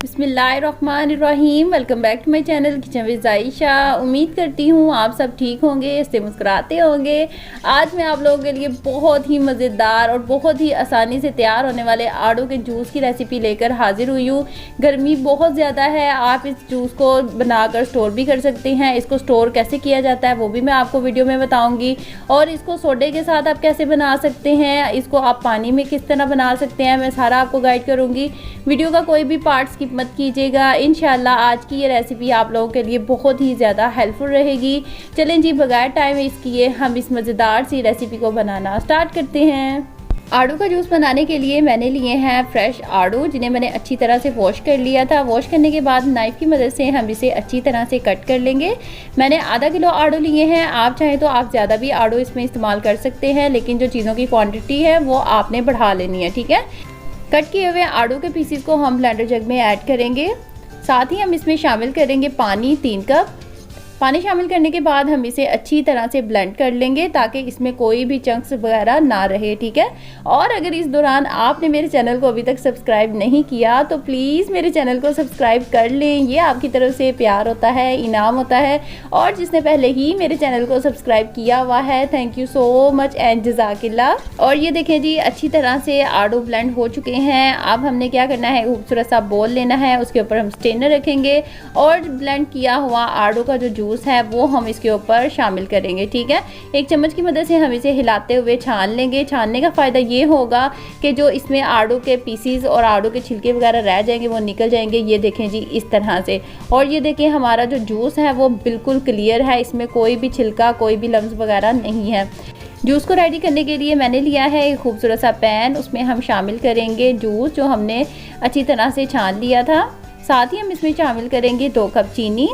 बिस्मिल्लाहिर्रहमानिर्रहीम। Welcome back to my channel kitchen with Jaisha. उम्मीद करती हूँ आप सब ठीक होंगे, इससे मुस्कुराते होंगे। आज मैं आप लोगों के लिए बहुत ही मज़ेदार और बहुत ही आसानी से तैयार होने वाले आड़ू के जूस की रेसिपी लेकर हाजिर हुई हूँ। गर्मी बहुत ज़्यादा है, आप इस जूस को बनाकर स्टोर भी कर सकते हैं। इसको स्टोर कैसे किया जाता है वो भी मैं आपको वीडियो में बताऊँगी, और इसको सोडे के साथ आप कैसे बना सकते हैं, इसको आप पानी में किस तरह बना सकते हैं, मैं सारा आपको गाइड करूँगी। वीडियो का कोई भी पार्ट स्किप मत कीजिएगा। इंशाल्लाह आज की ये रेसिपी आप लोगों के लिए बहुत ही ज़्यादा हेल्पफुल रहेगी। चलें जी, बगैर टाइम वेस्ट किए हम इस मज़ेदार सी रेसिपी को बनाना स्टार्ट करते हैं। आड़ू का जूस बनाने के लिए मैंने लिए हैं फ्रेश आड़ू, जिन्हें मैंने अच्छी तरह से वॉश कर लिया था। वॉश करने के बाद नाइफ़ की मदद से हम इसे अच्छी तरह से कट कर लेंगे। मैंने आधा किलो आड़ू लिए हैं, आप चाहें तो आप ज़्यादा भी आड़ू इसमें इस्तेमाल कर सकते हैं, लेकिन जो चीज़ों की क्वांटिटी है वो आपने बढ़ा लेनी है, ठीक है। कट किए हुए आड़ू के पीसीस को हम ब्लेंडर जग में ऐड करेंगे। साथ ही हम इसमें शामिल करेंगे पानी 3 कप। पानी शामिल करने के बाद हम इसे अच्छी तरह से ब्लेंड कर लेंगे ताकि इसमें कोई भी चंक्स वगैरह ना रहे, ठीक है। और अगर इस दौरान आपने मेरे चैनल को अभी तक सब्सक्राइब नहीं किया तो प्लीज़ मेरे चैनल को सब्सक्राइब कर लें। ये आपकी तरफ से प्यार होता है, इनाम होता है। और जिसने पहले ही मेरे चैनल को सब्सक्राइब किया हुआ है, thank you so much and जज़ाकिल्लाह। और ये देखें जी, अच्छी तरह से आड़ू ब्लेंड हो चुके हैं। अब हमने क्या करना है, खूबसूरत सा बोल लेना है, उसके ऊपर हम स्ट्रेनर रखेंगे और ब्लेंड किया हुआ आड़ू का जो जूस है वो हम इसके ऊपर शामिल करेंगे, ठीक है। एक चम्मच की मदद से हम इसे हिलाते हुए छान लेंगे। छानने का फ़ायदा ये होगा कि जो इसमें आड़ू के पीसीज और आड़ू के छिलके वगैरह रह जाएंगे वो निकल जाएंगे। ये देखें जी, इस तरह से। और ये देखें, हमारा जो जूस है वो बिल्कुल क्लियर है, इसमें कोई भी छिलका, कोई भी लम्स वगैरह नहीं है। जूस को रेडी करने के लिए मैंने लिया है एक खूबसूरत सा पैन, उसमें हम शामिल करेंगे जूस जो हमने अच्छी तरह से छान लिया था। साथ ही हम इसमें शामिल करेंगे 2 कप चीनी।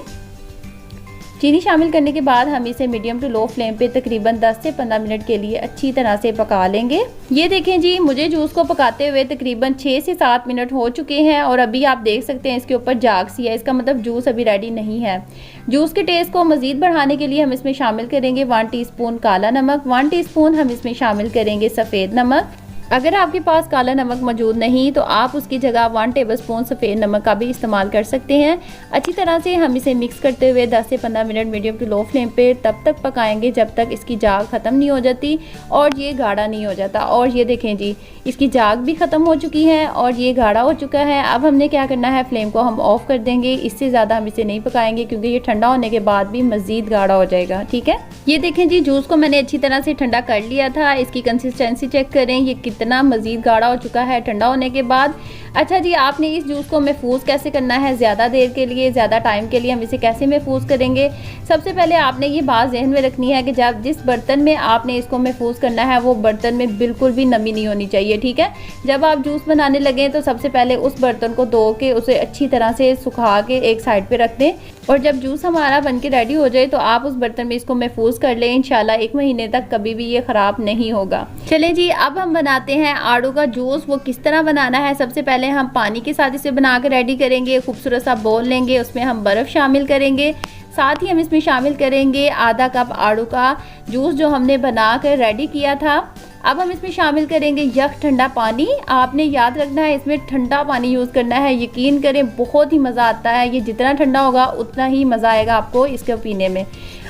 चीनी शामिल करने के बाद हम इसे मीडियम टू लो फ्लेम पे तकरीबन 10 से 15 मिनट के लिए अच्छी तरह से पका लेंगे। ये देखें जी, मुझे जूस को पकाते हुए तकरीबन 6 से 7 मिनट हो चुके हैं और अभी आप देख सकते हैं इसके ऊपर झाग सी है, इसका मतलब जूस अभी रेडी नहीं है। जूस के टेस्ट को मज़ीद बढ़ाने के लिए हम इसमें शामिल करेंगे 1 टीस्पून काला नमक, 1 टीस्पून हम इसमें शामिल करेंगे सफ़ेद नमक। अगर आपके पास काला नमक मौजूद नहीं तो आप उसकी जगह 1 टेबलस्पून सफ़ेद नमक का भी इस्तेमाल कर सकते हैं। अच्छी तरह से हम इसे मिक्स करते हुए 10 से 15 minute medium to low flame पे तब तक पकाएंगे जब तक इसकी झाग ख़त्म नहीं हो जाती और ये गाढ़ा नहीं हो जाता। और ये देखें जी, इसकी झाग भी ख़त्म हो चुकी है और ये गाढ़ा हो चुका है। अब हमने क्या करना है, फ्लेम को हम ऑफ़ कर देंगे। इससे ज़्यादा हम इसे नहीं पकाएंगे क्योंकि ये ठंडा होने के बाद भी मज़ीद गाढ़ा हो जाएगा, ठीक है। ये देखें जी, जूस को मैंने अच्छी तरह से ठंडा कर लिया था। इसकी कंसिस्टेंसी चेक करें, ये कितना मज़ीद गाढ़ा हो चुका है ठंडा होने के बाद। अच्छा जी, आपने इस जूस को महफूज कैसे करना है, ज़्यादा देर के लिए, ज़्यादा टाइम के लिए हम इसे कैसे महफूज करेंगे। सबसे पहले आपने ये बात जहन में रखनी है कि जब जिस बर्तन में आपने इसको महफूज करना है वो बर्तन में बिल्कुल भी नमी नहीं होनी चाहिए, ठीक है। जब आप जूस बनाने लगें तो सबसे पहले उस बर्तन को धो के उसे अच्छी तरह से सुखा के एक साइड पे रख दें, और जब जूस हमारा बनके रेडी हो जाए तो आप उस बर्तन में इसको महफूज कर लें। इंशाल्लाह 1 महीने तक कभी भी ये ख़राब नहीं होगा। चलें जी, अब हम बनाते हैं आड़ू का जूस। वो किस तरह बनाना है, सबसे पहले हम पानी के साथ इसे बना के रेडी करेंगे। खूबसूरत सा बोल लेंगे, उसमें हम बर्फ़ शामिल करेंगे। साथ ही हम इसमें शामिल करेंगे आधा कप आड़ू का जूस जो हमने बना कर रेडी किया था। अब हम इसमें शामिल करेंगे यख ठंडा पानी। आपने याद रखना है इसमें ठंडा पानी यूज़ करना है, यकीन करें बहुत ही मज़ा आता है। ये जितना ठंडा होगा उतना ही मज़ा आएगा आपको इसको पीने में।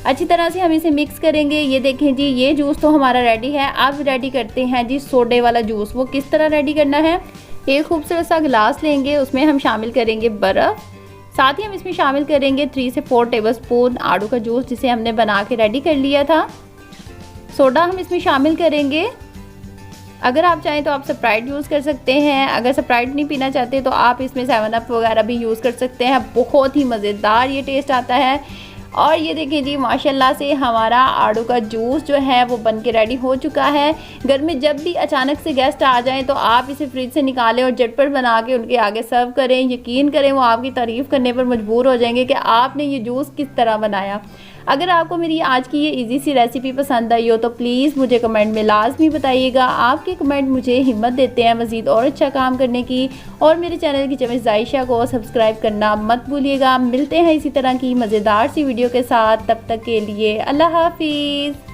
अच्छी तरह से हम इसे मिक्स करेंगे। ये देखें जी, ये जूस तो हमारा रेडी है। अब रेडी करते हैं जी सोडे वाला जूस। वो किस तरह रेडी करना है, एक खूबसूरत सा गिलास लेंगे, उसमें हम शामिल करेंगे बर्फ़। साथ ही हम इसमें शामिल करेंगे 3 से 4 टेबलस्पून आड़ू का जूस जिसे हमने बना के रेडी कर लिया था। सोडा हम इसमें शामिल करेंगे। अगर आप चाहें तो आप स्प्राइट यूज़ कर सकते हैं। अगर स्प्राइट नहीं पीना चाहते तो आप इसमें 7 अप वगैरह भी यूज़ कर सकते हैं। बहुत ही मज़ेदार ये टेस्ट आता है। और ये देखें जी, माशाल्लाह से हमारा आड़ू का जूस जो है वो बन के रेडी हो चुका है। घर में जब भी अचानक से गेस्ट आ जाएं तो आप इसे फ्रिज से निकालें और झटपट बना के उनके आगे सर्व करें। यकीन करें वो आपकी तारीफ़ करने पर मजबूर हो जाएंगे कि आपने ये जूस किस तरह बनाया। अगर आपको मेरी आज की ये इजी सी रेसिपी पसंद आई हो तो प्लीज़ मुझे कमेंट में लाजमी बताइएगा। आपके कमेंट मुझे हिम्मत देते हैं मज़ीद और अच्छा काम करने की। और मेरे चैनल किचन विद जायशा को सब्सक्राइब करना मत भूलिएगा। मिलते हैं इसी तरह की मज़ेदार सी वीडियो के साथ, तब तक के लिए अल्लाह हाफिज़।